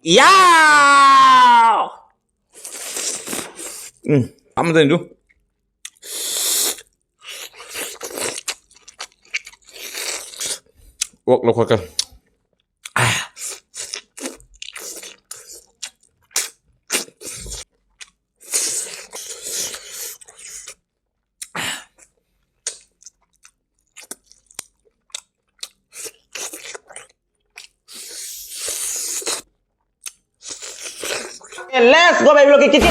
야! 아무튼 좀. Lo khoai cơ. Let's go baby, look at it.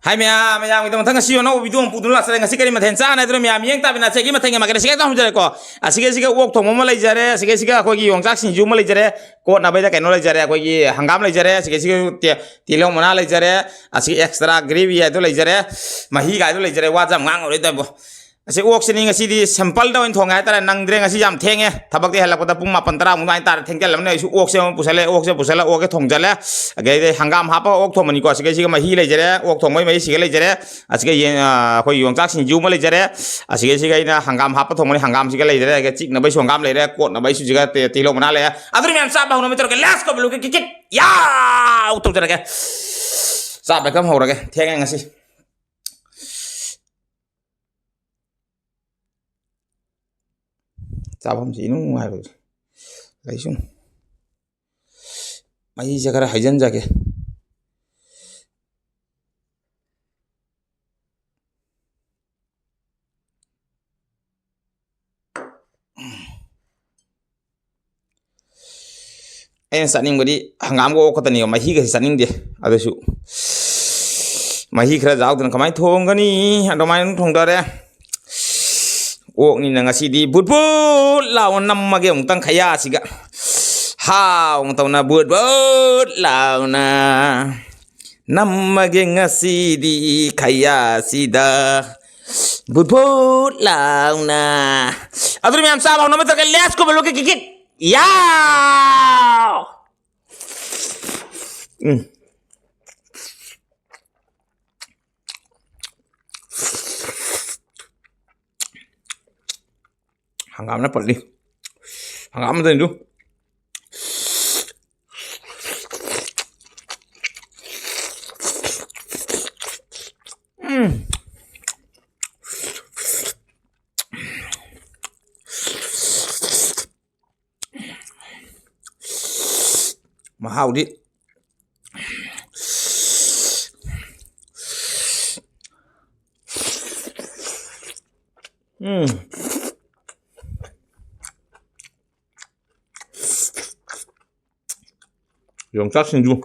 Hai mẹ mẹ mình thằng siêu nó bị đuông phụ là sẽ cái gì mà thèn sa này rồi mẹ miếng ta bị nát cái mà thèn mà cái gì không chơi co à cái work thong mà lấy ra đấy cái coi cái yong chắc xin mà lấy ra đấy cốt nào bây giờ cái nó lấy ra đấy coi cái hangam lấy ra đấy cái tilong mà lấy ra đấy à cái extra gravy ấy lấy ra đấy mà hi cái lấy ra đấy quá ngang rồi đấy Asi work sini ngasi di sampal daw in thongai tara nang dre ngasi jam thenge thabak de halak pata pung mapan tara mun ai tar thengkel lamne isu work se pusale work thong jala age de hangam hapa work thong mani ko asi ge ma hi le jare work thong mai si ge le jare asi ge khoi yong chak sin ju ma le jare asi ge si ge na hangam hapa thong mani hangam si ge le jare ge chik na bai songam le re kot na bai su jiga ti lo mana le adri men sa ba hono meter ke las ko belu ke kit ya auto jara ke sa ba kam ho ra ke thenge ngasi Sabam sih nu ngaru, kaisung, mai jaga hajan jaga, saning beri hangam go kata nih, mai higa saning dia, ada su, mai higa jauh dan kamai thong gani, ada main thong dare. Ni nang si di but lawan nam mage ung tang khaya siga ha ung tau na but lawan na nam mage ngasi di khaya sida but lawan na adri mem sa ba no meter ke les ko belo ke kikit ya hangam na pali hangam na tu mahal di Yong chắc xin du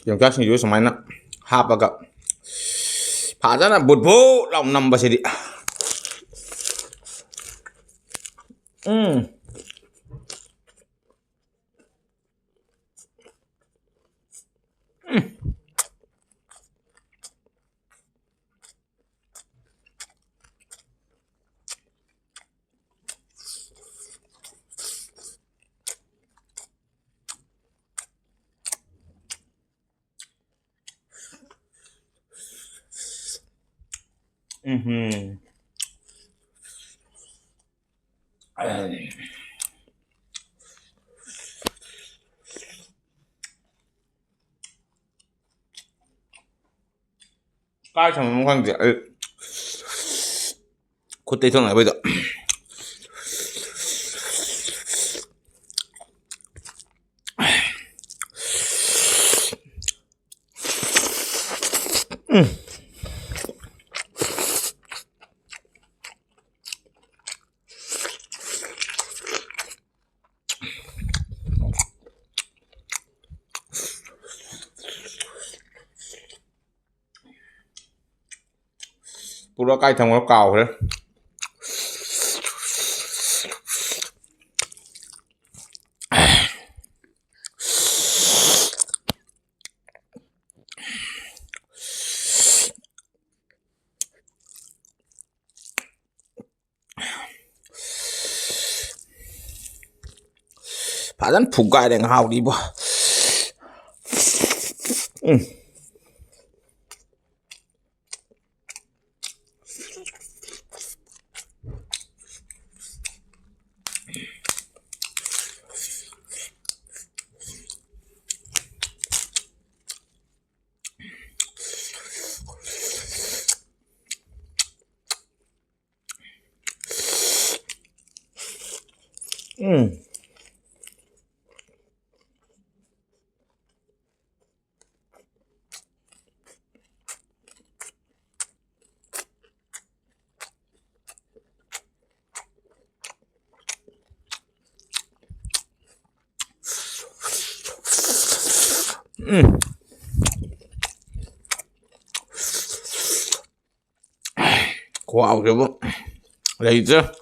Yong chắc xin du sama enak hap agak phá ra là bột vô lòng nằm vào xe đi cái thằng con gì cốt tây thằng này bây giờ pura cái thằng nó cào đấy 파전 푹가야 된 하우리 뭐. Wow, cái bụng đấy chưa?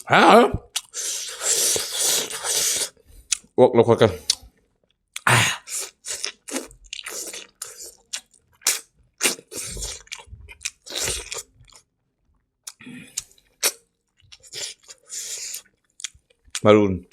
Hả? Uống lộc cái. Maroon.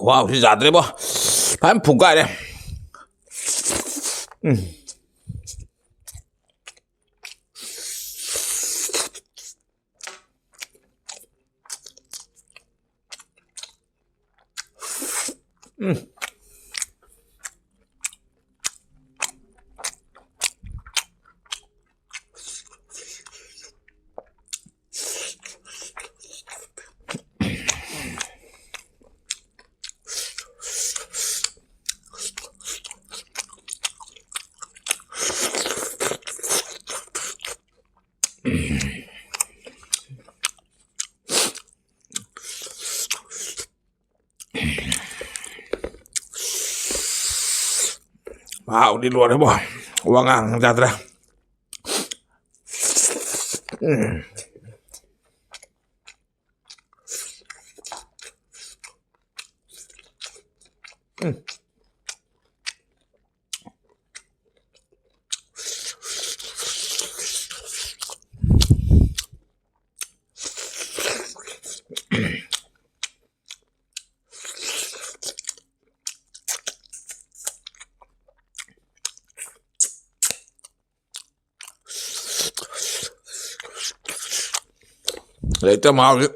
Wow, thì giả đấy bố. Phải phục gai đây. Wow, di luar bố. Uang ang jatra. Lấy cho mau chứ.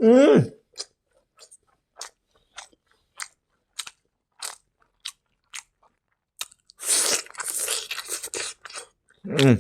음. 음.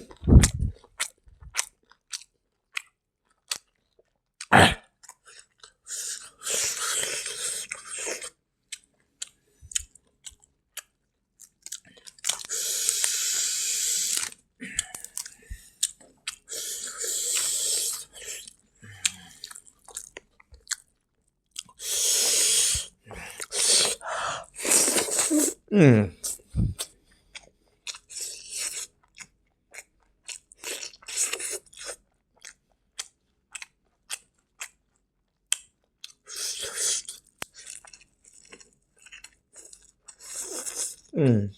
음. 음.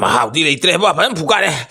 Mahal đi tre ba phải phụ cái này.